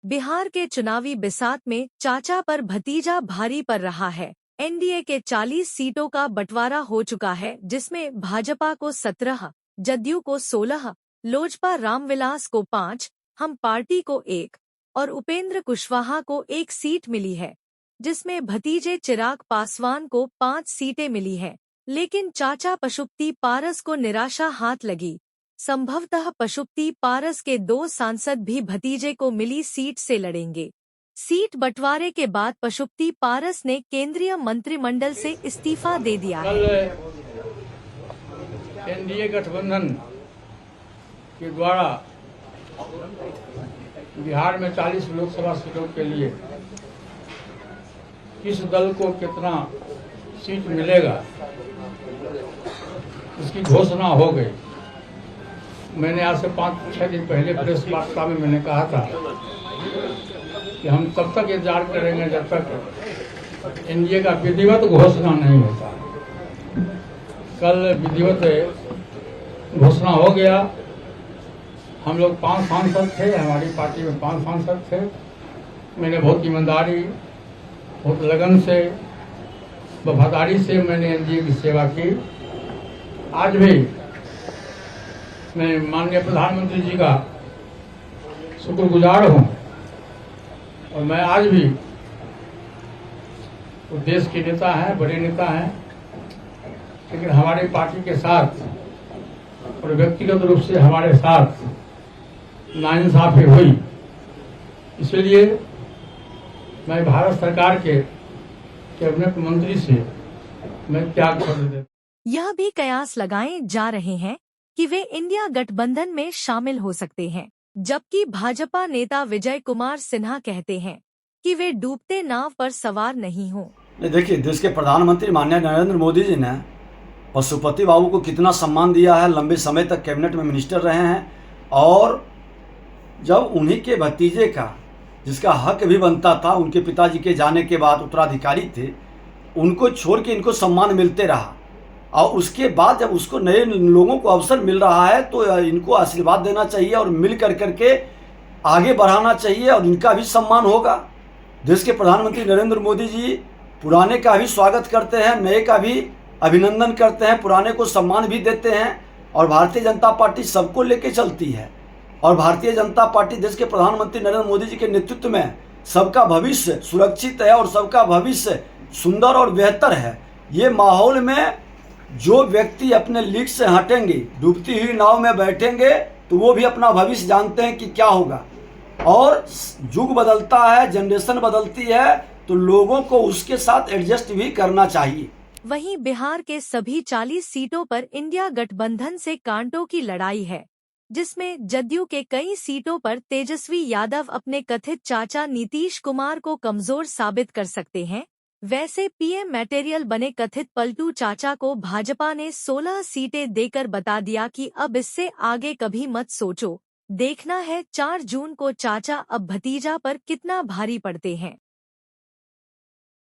बिहार के चुनावी बिसात में चाचा पर भतीजा भारी पड़ रहा है। एनडीए के 40 सीटों का बंटवारा हो चुका है, जिसमें भाजपा को 17, जदयू को 16, लोजपा रामविलास को 5, हम पार्टी को 1 और उपेंद्र कुशवाहा को 1 सीट मिली है, जिसमें भतीजे चिराग पासवान को 5 सीटें मिली है। लेकिन चाचा पशुपति पारस को निराशा हाथ लगी। संभवतः पशुपति पारस के 2 सांसद भी भतीजे को मिली सीट से लड़ेंगे। सीट बंटवारे के बाद पशुपति पारस ने केंद्रीय मंत्रिमंडल से इस्तीफा दे दिया है। एनडीए गठबंधन के द्वारा बिहार में 40 लोकसभा सीटों के लिए किस दल को कितना सीट मिलेगा, इसकी घोषणा हो गई। मैंने आज से 5-6 दिन पहले प्रेस वार्ता में मैंने कहा था कि हम तब तक इंतजार करेंगे जब तक एनडीए का विधिवत घोषणा नहीं होता। कल विधिवत घोषणा हो गया। हम लोग 5 सांसद थे, हमारी पार्टी में 5 सांसद थे। मैंने बहुत ईमानदारी, बहुत लगन से, वफादारी से मैंने एनडीए की सेवा की। आज भी मैं माननीय प्रधानमंत्री जी का शुक्रगुजार हूँ और मैं आज भी वो देश के नेता हैं, बड़े नेता हैं, लेकिन हमारी पार्टी के साथ और व्यक्तिगत रूप से हमारे साथ नाइंसाफी हुई। इसलिए मैं भारत सरकार के कैबिनेट मंत्री से मैं त्याग पत्र देता। यह भी कयास लगाए जा रहे हैं कि वे इंडिया गठबंधन में शामिल हो सकते हैं, जबकि भाजपा नेता विजय कुमार सिन्हा कहते हैं कि वे डूबते नाव पर सवार नहीं हों। देखिए, देश के प्रधानमंत्री माननीय नरेंद्र मोदी जी ने पशुपति बाबू को कितना सम्मान दिया है। लंबे समय तक कैबिनेट में मिनिस्टर रहे हैं और जब उन्हीं के भतीजे का, जिसका हक भी बनता था, उनके पिताजी के जाने के बाद उत्तराधिकारी थे, उनको छोड़ के इनको सम्मान मिलते रहा और उसके बाद जब उसको नए लोगों को अवसर मिल रहा है तो इनको आशीर्वाद देना चाहिए और मिल कर करके आगे बढ़ाना चाहिए और इनका भी सम्मान होगा। देश के प्रधानमंत्री नरेंद्र मोदी जी पुराने का भी स्वागत करते हैं, नए का भी अभिनंदन करते हैं, पुराने को सम्मान भी देते हैं और भारतीय जनता पार्टी सबको लेके चलती है। और भारतीय जनता पार्टी देश के प्रधानमंत्री नरेंद्र मोदी जी के नेतृत्व में सबका भविष्य सुरक्षित है और सबका भविष्य सुंदर और बेहतर है। ये माहौल में जो व्यक्ति अपने लीक से हटेंगे, डूबती हुई नाव में बैठेंगे, तो वो भी अपना भविष्य जानते हैं कि क्या होगा। और युग बदलता है, जनरेशन बदलती है, तो लोगों को उसके साथ एडजस्ट भी करना चाहिए। वहीं बिहार के सभी 40 सीटों पर इंडिया गठबंधन से कांटों की लड़ाई है, जिसमें जदयू के कई सीटों पर तेजस्वी यादव अपने कथित चाचा नीतीश कुमार को कमजोर साबित कर सकते हैं। वैसे पीएम मटेरियल बने कथित पलटू चाचा को भाजपा ने 16 सीटें देकर बता दिया कि अब इससे आगे कभी मत सोचो। देखना है 4 जून को चाचा अब भतीजा पर कितना भारी पड़ते हैं।